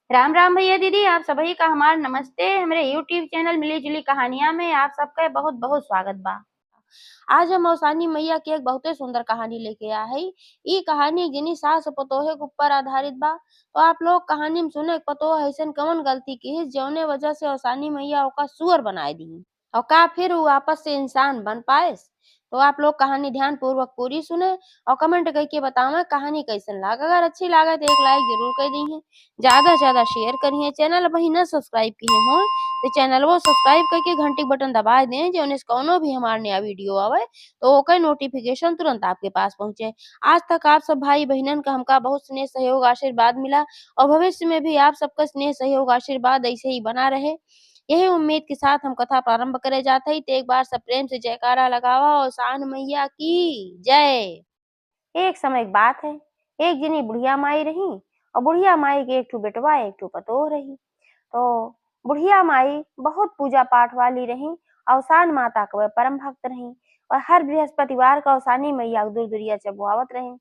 राम राम भैया दीदी, आप सभी का हमार नमस्ते। हमारे यूट्यूब चैनल मिली जुली कहानियां में आप सबका बहुत बहुत स्वागत बा। आज हम मौसानी मैया की एक बहुते सुंदर कहानी लेके आए हई। ई कहानी जिनी सास पतोहे के ऊपर आधारित बा। तो आप लोग कहानी में सुने पतोह ऐसन कौन गलती की है जौने वजह से मौसानी मैया ओका सुअर बनाए दी और का फिर वो वापस से इंसान बन पाए। तो आप लोग कहानी ध्यान पूर्वक पूरी सुने और कमेंट करके बतावे कहानी कैसन लाग। अगर अच्छी लागे तो एक लाइक जरूर कर दी है, ज्यादा से ज्यादा शेयर करिए। चैनल अभी न सब्सक्राइब किए हो तो चैनल वो सब्सक्राइब करके घंटी बटन दबा दें जो कोनो भी हमारे नया वीडियो आवे तो ओकर नोटिफिकेशन तुरंत आपके पास पहुंचे। आज तक आप सब भाई बहनन का हमका बहुत स्नेह सहयोग आशीर्वाद मिला और भविष्य में भी आप सबका स्नेह सहयोग आशीर्वाद ऐसे ही बना रहे, यही उम्मीद के साथ हम कथा प्रारंभ करे जाते ही। तो एक बार सब प्रेम से जयकारा लगावा और शान मैया की जय। एक समय एक बात है, एक जनी बुढ़िया माई रही और बुढ़िया माई के एक ठो बेटवा एक ठो पतोह रही। तो बुढ़िया माई बहुत पूजा पाठ वाली रही, अवसान माता के वह परम भक्त रही और हर बृहस्पतिवार का अवसानी मैया दूर दुरिया चबुआवत रही,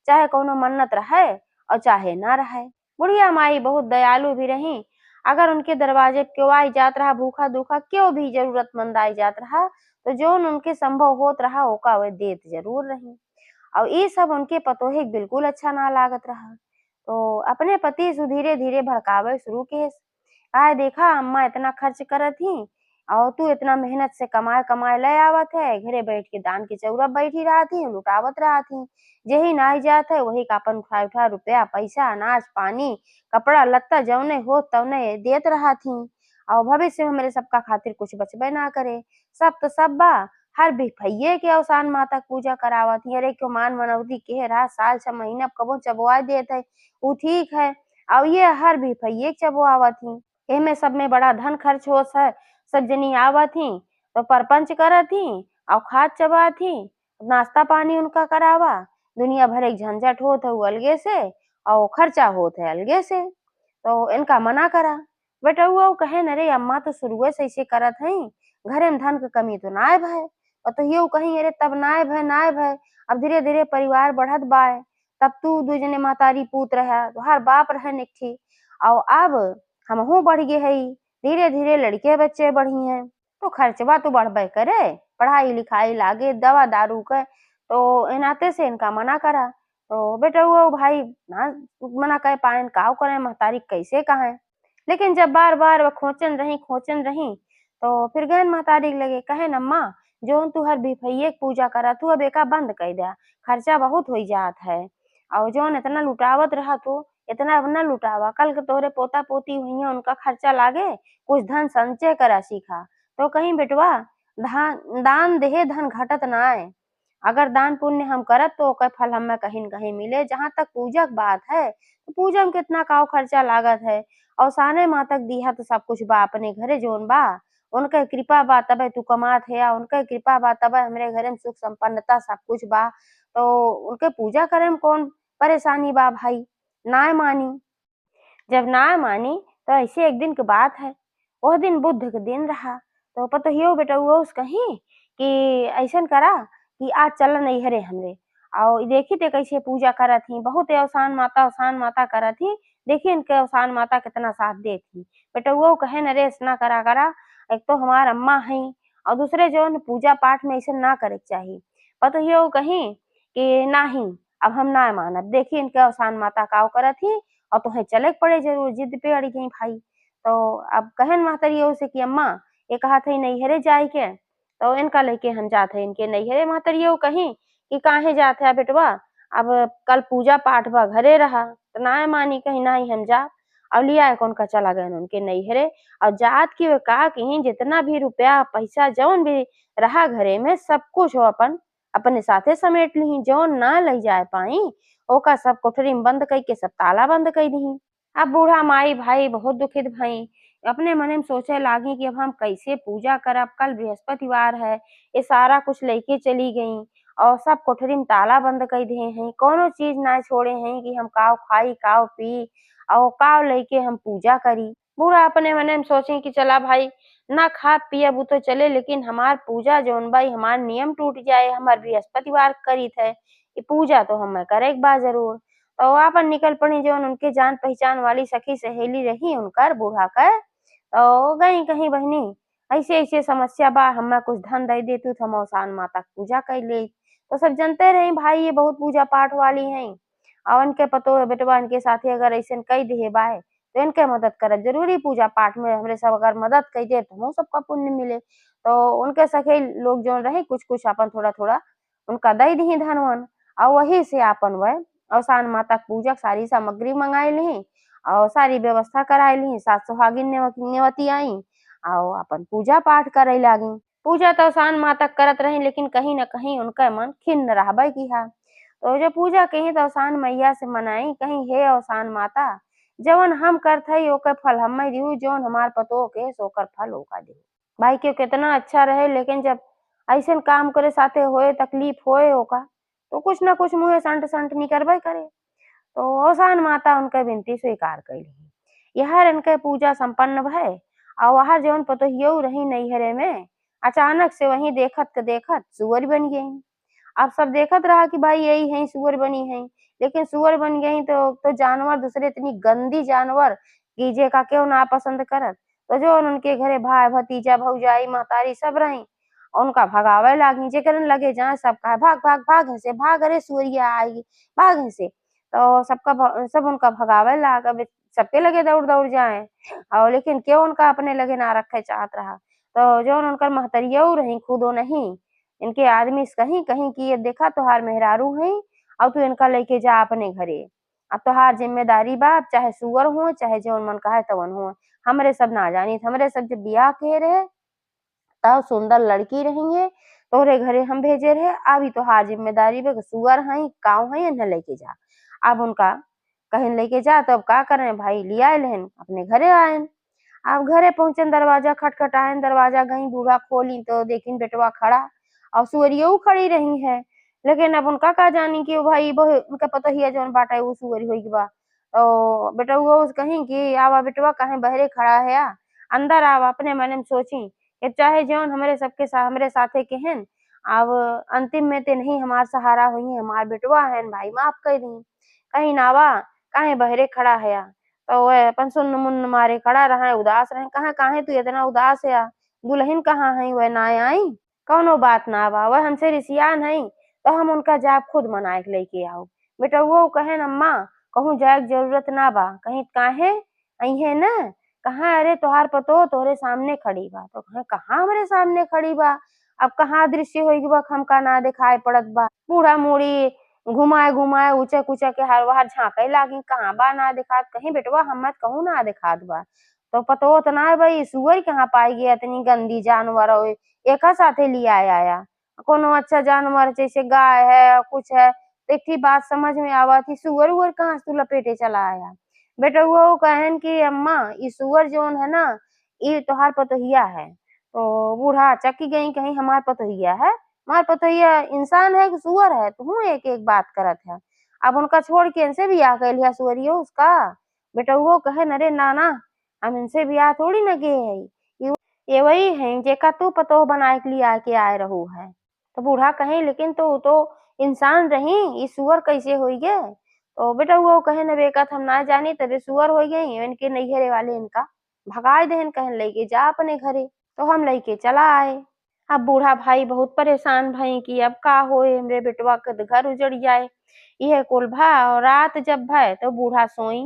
चाहे कोनो मन्नत रहे और चाहे ना रहे। बुढ़िया माई बहुत दयालु भी रही, अगर उनके दरवाजे क्यों आई जात रहा भूखा दूखा क्यों भी जरूरतमंद आई जात रहा तो जो उनके संभव होत रहा ओका वह देत जरूर रही। और ये सब उनके पतोहे के बिल्कुल अच्छा ना लागत रहा। तो अपने पति से धीरे धीरे भड़कावे शुरू के, आए देखा अम्मा इतना खर्च करत ही और तू इतना मेहनत से कमाए कमाए ले आवत है, घरे बैठ के दान के चौरा बैठी रहा थी लुटावत रहा थी, यही नाई जात है वही कापन उठा उठा रुपया पैसा अनाज पानी कपड़ा लत्ता जौने हो तौने देत रहा थी और भविष्य में मेरे सबका खातिर कुछ बचबे ना करे। सब तो सब बा, हर भिफैये के अवसान माता पूजा करावत ही, अरे क्यों मान मनौती के रहा साल 6 महीना कबो चबुआ देत है वो ठीक है और ये हर भिफैये के चबुआवत ही। एमे सब में बड़ा धन खर्च होत है, सब जनी आवत ही तो परपंच करत ही और खात चबात ही, नाश्ता पानी उनका करावा, दुनिया भर एक झंझट होत है वो अलगे से और खर्चा होत है अलगे से। तो इनका मना करा, बेटउआ कहे न रे अम्मा तो शुरुए से ऐसे करत हई, घरे में धन के कमी तो नाय भय। और तो ये कहीं अरे तब नाय भय अब धीरे धीरे परिवार बढ़त बाय, तब तू दू जने महतारी पूत रहा तो हर बाप रहे निकठी और अब हमहू बढ़ गे हई, धीरे धीरे लड़के बच्चे बढ़ी हैं तो खर्चवा तो बढ़बे करे, पढ़ाई लिखाई लागे दवा दारू के। तो एनाते से इनका मना करा। तो बेटा वो भाई ना मना कर पाए काव करे महतारी कैसे कहे, लेकिन जब बार बार वह खोचन रही तो फिर गहन महतारी के लगे कहे अम्मा जोन तू हर बिफैये के पूजा करा तू अब एका बंद कर दे, खर्चा बहुत हो जात है और जोन इतना लुटावत रहा तू इतना अब न लुटावा, कल के तोहरे पोता पोती हुई है उनका खर्चा लागे, कुछ धन संचय करा सीखा। तो कहीं बेटवा धान दान देहे धन घटत ना आए, अगर दान पुण्य हम करत तो ओकर फल हमें कहीं न कहीं मिले। जहाँ तक पूजा की बात है तो पूजा में कितना काव खर्चा लागत है और साने माता के दिया तो सब कुछ बा, अपने घरे जोन बा उनके कृपा बा तबे तू कमात है या उनके कृपा बा तबे हमरे घरे में सुख संपन्नता सब कुछ बा। तो उनके पूजा करे में कौन परेशानी बा भाई, नाय मानी। जब ना मानी तो ऐसे एक दिन की बात है, वह दिन बुध के दिन रहा। तो पतोहियो बेटउओ से कही कि ऐसन करा कि आज चल नैहरे हमरे और देखी ते कैसे पूजा करत ही, बहुत अवसान माता करत ही, देखी इनके अवसान माता कितना साथ देत ही। बेटउओ कहे न रे ऐसना करा करा, एक तो हमार अम्मा है और दूसरे जो न पूजा पाठ में ऐसे ना करे के चाहिए। पतोहियो कही कि नाही अब हम ना मानब, देखी इनके अवसान माता काव करत ही और तुम्हें चले के पड़े जरूर, जिद पे अड़ी गई भाई। तो अब कहन महतरियो से कि अम्मा ये कहा था नैहरे जाए के, तो इनका लेके हम जाते इनके नैहरे। महतरियो कहीं कि काहे जाते है बेटवा, अब कल पूजा पाठ बा घरे रहा तो ना मानी, कहीं नहीं हम जा अब लिया कौन का चला गए उनके नैहरे और जात की वे का कहीं जितना भी रुपया पैसा जौन भी रहा घरे में सब कुछ वो अपन अपने साथे समेट ली, जौन ना ले जाए पाई ओका सब कोठरी में बंद कई के सब ताला बंद कई दी। अब बूढ़ा माई भाई बहुत दुखित भई, अपने मन में सोचे लागी कि अब हम कैसे पूजा करब, कल बृहस्पतिवार है, ये सारा कुछ लेके चली गई और सब कोठरी में ताला बंद कर दिए हैं, कोनो चीज ना छोड़े हैं कि हम काव खाई काव पी और काव लेके हम पूजा करी। बूढ़ा अपने मन में सोचे कि चला भाई ना खा पियब वो तो चले, लेकिन हमार पूजा जौन भाई हमार नियम टूट जाए, हमार बृहस्पतिवार करी थे ये पूजा तो हमें करे एक बार जरूर। तो आपन निकल पड़ी जौन उनके जान पहचान वाली सखी सहेली रही उनकर बूढ़ा क, तो गई कहीं बहिनी ऐसे-ऐसे समस्या बा हमें कुछ धन दे देतू तो हम औसान माता की पूजा कर लेइत। तो सब जानते रही भाई ये बहुत पूजा पाठ वाली हैं और इनके पतोह बेटवा इनके साथे अगर अइसन कई देहे बाए तो इनके मदद करब जरूरी पूजा पाठ में हमरे सब अगर मदद कई देब तो हमहू सबका पुण्य मिले। तो उनके सखी लोग जौन रही कुछ-कुछ आपन थोड़ा-थोड़ा उनका दई दिही धनवन और वही से आपन वह औसान माता की पूजा के सारी सामग्री मंगाई लिही और सारी व्यवस्था कराई लिही, सात सुहागिन नेवती आई और अपन पूजा पाठ करे लागी। पूजा तो औसान माता के करत रही लेकिन कहीं न कहीं उनका मन खिन्न रहबे किहा। तो जो पूजा कहीं तो औसान मैया से मनाई कहीं हे औसान माता जवन हम करत हई ओकर फल हम्मे दिहू जौन हमार पतोह के ओकर फल ओका दिहू। भाई क्यों कितना अच्छा रहे लेकिन जब अइसन काम करे साथे होए तकलीफ होए ओका तो कुछ न कुछ मुँहे संट-संट निकलबे करे। तो औसान माता उनके विनती स्वीकार कइलीं। यहर इनके पूजा संपन्न भय और वहाँ जौन पतोहियो रही नैहरे में अचानक से वहीं देखत के देखत सुअर बन गईं। अब सब देखत रहा कि भाई यही हैं सुअर बनी हैं, लेकिन सुअर बन गई तो जानवर दूसरे इतनी गंदी जानवर कि जेका केहू ना पसंद करत। तो जौन उनके घरे भाई भतीजा भौजाई महतारी सब रहीं उनका भगावे लागी जेकरन लगे जाए सब कहे भाग भाग भाग यहाँ से भाग अरे सुअरिया आई भाग यहाँ से। तो सब उनका भगावे लागल सबके लगे दौड़-दौड़ जाए और लेकिन केहू उनका अपने लगे ना रखे चाहत रहा। तो जौन उनकर महतरियाऊ रहीं खुदो नहीं इनके आदमी से कहीं कि ये देखा तोहार मेहरारू हई और तू इनका लेके जा अपने घरे। अब तोहार जिम्मेदारी बा अब चाहे सुअर हो चाहे जौन मन कहे तवन हो। हमरे सब ना जानित हमरे सब जब बियाह किए रहे तब सुंदर लड़की रही है तोहरे घरे हम भेजे रहे अब ई तोहार जिम्मेदारी बा सुअर हई काऊ हई इन्हें लेके जा। अब उनका कहीं लेके जा तो अब का करें भाई लिया लेहन अपने घरे आएन। अब घरे पहुंचन दरवाजा खटखटायन दरवाजा गई बूढ़ा खोली तो देखिन बेटवा खड़ा और सुअरियो खड़ी रही है। लेकिन अब उनका का जानी कि भाई बहु उनका पतोहिया जौन बाटे उ सुअर होई बा। तो बेटउआ से कहीं कि आवा बेटवा काहे बहरे खड़ा है अंदर आवा अपने मन में सोची कि चाहे जौन हमरे साथे केहन अब अंतिम में ते नहीं हमार सहारा हुई हमार बेटवा हन भाई माफ कर दी। कहीं नावा काहे बहरे खड़ा है तो वह अपन सुन्न-मुन्न मारे खड़ा रहा उदास रहे कहाँ काहे तू इतना उदास है दुल्हन कहाँ है वह ना आई। कौनो बात ना बा वह हमसे रिसियान हई तो हम उनका जाब खुद मनाए के लेके आओ। बेटउआ कहेन अम्मा कहूँ जाए के जरूरत ना बा कहीं काहे अइहे न कहाँ अरे तोहार पतोह तोहरे सामने खड़ी बा। तो कहे कहाँ हमरे सामने खड़ी बा अब कहाँ दृश्य होई बा हमका ना दिखाई पड़त बा। बूढ़ा मुड़ी घुमाए-घुमाए ऊँचा-कूचा के हर बाहर झाँके लागी कहाँ बा ना दिखात कहीं बेटवा हम्मे तो कहूँ ना दिखात बा। तो पतोह तो ना भई सुअर कहाँ पाई गया इतनी गंदी जानवर और एका साथे लिया आया। कोनो अच्छा जानवर जैसे गाय है कुछ है तो एक ठे बात समझ में आवत ही सुअर-उअर कहाँ से तू लपेटे चला आया। बेटउआ कहेन कि अम्मा ई सुअर जौन है ना ई तोहार पतोहिया है। तो बूढ़ा चकी गई कहीं हमार पतोहिया है हमार पतोहिया इंसान है कि सुअर है तू एक-एक बात करत है। अब उनका छोड़ के इनसे बियाह कर लिया सुअरियो उसका। बेटउआ कहेन अरे ना ना हम इनसे बियाह थोड़ी ना किए हई। ये वही हैं जेका तू पतोह बनाए के लिए आके आए रहू है। तो बूढ़ा कहे लेकिन तो इंसान रही ई सुअर कैसे होई गे। तो बेटउआ कहेन अब एकत हम ना जानी तबे सुअर होई गई इनके नैहरे वाले इनका भगाए देहन कहन लेके जा अपने घरे। तो हम लेके चला आए। अब बूढ़ा भाई बहुत परेशान भई कि अब का होए हमरे बेटवा के तो घर उजड़ जाए। इहे कुल भा और रात जब भय तो बूढ़ा सोई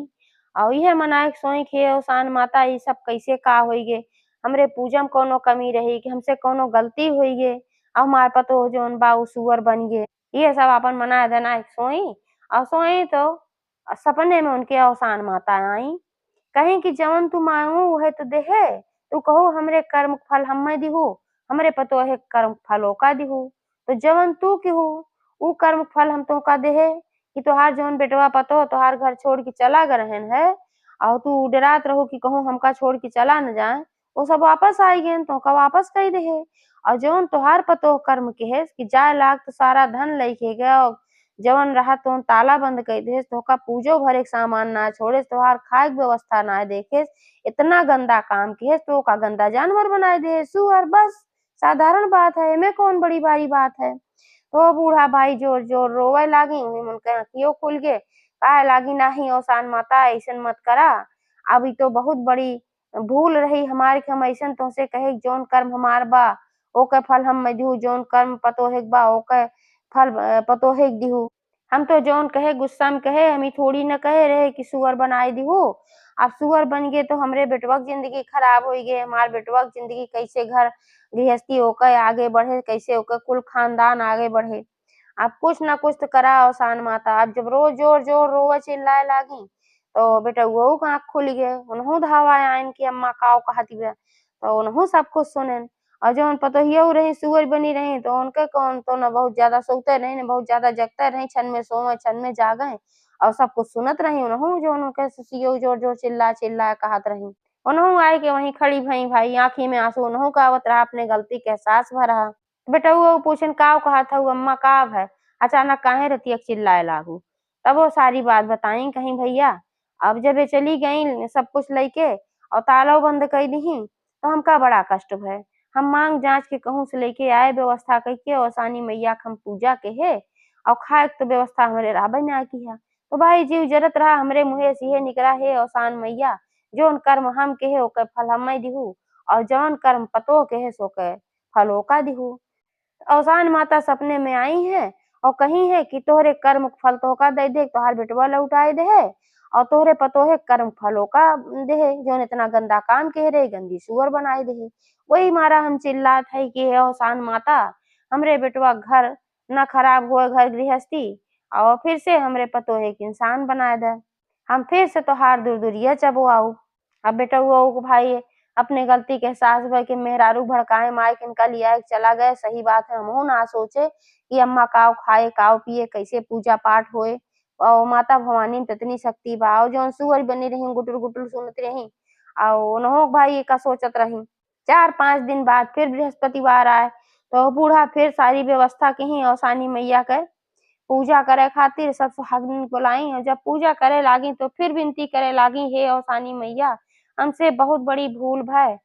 और इहे मनाए के सोई कि हे औसान माता ई सब कैसे का होई गे। हमरे पूजा में कौनो कमी रही कि हमसे कौनो गलती हुई गे और हमार पतोह जौन बा उ सुअर बन गे। ये सब आपन मनाए धनाए के सोई और सोई तो सपने में उनके औसान माता आई। कहीं कि जवन तू मांगू उहे तो देहे तू कहू हमरे कर्म के फल हम्मे दिहू हमरे पतोहे के कर्म के फल ओका दिहू। तो जवन तू केहू उ कर्म के फल हम तोहका देहे कि तोहार जौन बेटवा पतोह तोहार घर छोड़ के चला गए है और तू डरात रहू कि कहूँ हमका छोड़ के चला न जाए वो सब वापस आई गइन तोहका वापस कई देहे। और जौन तोहार पतोह कर्म के हे कि जाए लाग तो सारा धन लेके गया जवन रहा तोन ताला बंद कई देस तोहका पूजो भरे के सामान ना छोड़ेस तोहार खाए के व्यवस्था ना देखेस इतना गंदा काम किहेस तो ओका गंदा जानवर बनाए दे सुअर बस साधारण बात है एमे कौन बड़ी भारी बात है। तो बूढ़ा भाई जोर-जोर रोवे लागी उन्हीं मन के आँखियों खुल गे काहे लागी नाही औसान माता अइसन मत करा। अब ई तो बहुत बड़ी भूल रही हमार कि हम अइसन तोहसे कहे जौन कर्म हमार बा ओके फल हम दिहु, जौन कर्म पतोहिक बा ओके फल पतोहिक दिहु। हम तो जौन कहे गुस्सा में कहे, हम ई थोड़ी न कहे रहे कि सूअर बनाए दिहु। अब सूअर बन गे तो हमरे बेटवा क ज़िंदगी खराब होई गे, हमार बेटवा क ज़िंदगी कैसे घर गृहस्थी ओके आगे बढ़े, कैसे ओके कुल खानदान आगे बढ़े। अब कुछ न कुछ तो करा औसान माता। अब जब रोज़ जोर-जोर रोवे चिल्लाए लागी, तो बेटउवऊ क आँख खुल गे, उनहु धावा आइन कि अम्मा काऊ कहत बिया, तो उनहु सब कुछ सुनेन। और जौन पतोहियऊ रहीं सूअर बनी रहीं तो उनके कौन तो न बहुत ज़्यादा सोते रहीं, न बहुत ज़्यादा जगते रहीं, छन में सोवें, छन में जागें और सब कुछ सुनत रहीं उनहु जौन उनके ससुइयऊ जोर-जोर चिल्ला-चिल्ला कहत रहीं। उनहु आई के वहीं खड़ी भईं भाई, आँखी में आँसू उनहु का आवत रहा, अपने गलती के एहसास भरा। बेटउवऊ पूछेन काऊ कहत हऊ अम्मा का भय? अचानक काहे रतिया के चिल्लाए लागू? तब वो सारी बात बताई कहीं भैया। अब जब ये चली गईं सब कुछ लइके और तालाও बंद कई दीहीं, तो हमका बड़ा कष्ट भय। हम मांग जाँच के कहूँ से लेके आए व्यवस्था कइके ओसानी मैया क हम पूजा केहे और खाए के तो व्यवस्था हमरे रहबे ना किहा। तो भाई जीव जरत रहा हमरे मुँहे से इहे निकला हे औसान मैया, जौन कर्म हम केहे ओके फल हमई दिहु और जौन कर्म पतोह केहे सोके फल ओका दिहु। औसान माता सपने में आई हैं और कही है कि तोहरे कर्म फल तोहका दई देह, तोहार बेटवा लौटाए देहे और तोहरे पतोहे कर्म फल ओका देहे, जौन इतना गंदा काम केहे रहे गंदी सूअर बनाए देहे। वही मारा हम चिल्लात हई कि हे औसान माता, हमरे बेटवा क घर न खराब होए घर गृहस्थी और फिर से हमरे पतोहे के इंसान बनाए दे। हम फिर से तोहार दुरदुरिया चबवाऊ। अब बेटउवऊ को भाई अपने गलती के एहसास भइल कि मेहरारू भड़काए माई के इनका लियाए के चला गए। सही बात है, हमहू ना सोचे कि अम्मा काऊ खाए, काऊ पिए, कैसे पूजा पाठ होए और माता भवानी में त इतनी शक्ति बा और जौन सूअर बनी रहीं गुटुर-गुटुर सुनत रहीं और उनहु भाई एका सोचत रहीं। 4-5 दिन बाद फिर बृहस्पतिवार आए, तो बूढ़ा फिर सारी व्यवस्था कहीं औसानी मैया के पूजा करे खातिर सब सुहागिन बुलाईं और जब पूजा करे लागी तो फिर विनती करे लागी हे औसानी मैया, हमसे बहुत बड़ी भूल भय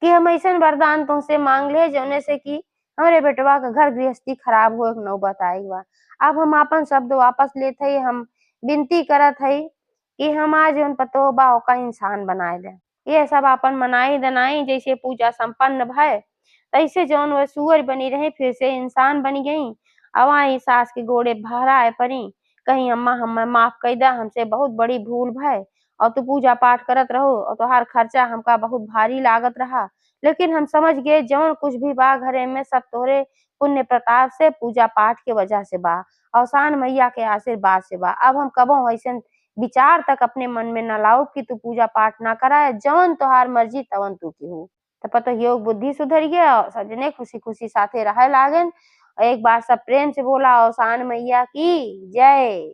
कि हम अइसन वरदान तुमसे मांग ले जौने से कि हमरे बेटवा क घर गृहस्थी खराब होए के नौबत आइल बा। अब हम आपन शब्द वापस लेत हई, हम विनती करत हई कि हमार जौन पतोह बा ओका इंसान बनाए दे। ये सब आपन मनाई दनाई जैसे पूजा संपन्न भय, तैसे जौन वो सूअर बनी रहीं फिर से इंसान बन गईं। अवाई सास के गोड़े भराए पड़ीं, कहीं अम्मा हमें माफ कई दा, हमसे बहुत बड़ी भूल भय और तू पूजा पाठ करत रहो और तोहार खर्चा हमका बहुत भारी लागत रहा। लेकिन हम समझ गए जौन कुछ भी बा घरे में सब तोहरे पुण्य प्रताप से पूजा पाठ के वजह से बा, औसान मैया के आशीर्वाद से बा। अब हम कबो अइसन विचार तक अपने मन में न लाऊब कि तू पूजा पाठ ना कराए, जौन तोहार मर्जी तवन तू केहू। त पतोहियो के बुद्धि सुधर गे और सब जने खुशी-खुशी साथे रहे लागेन। एक बार सब प्रेम से बोला औसान मैया की जय।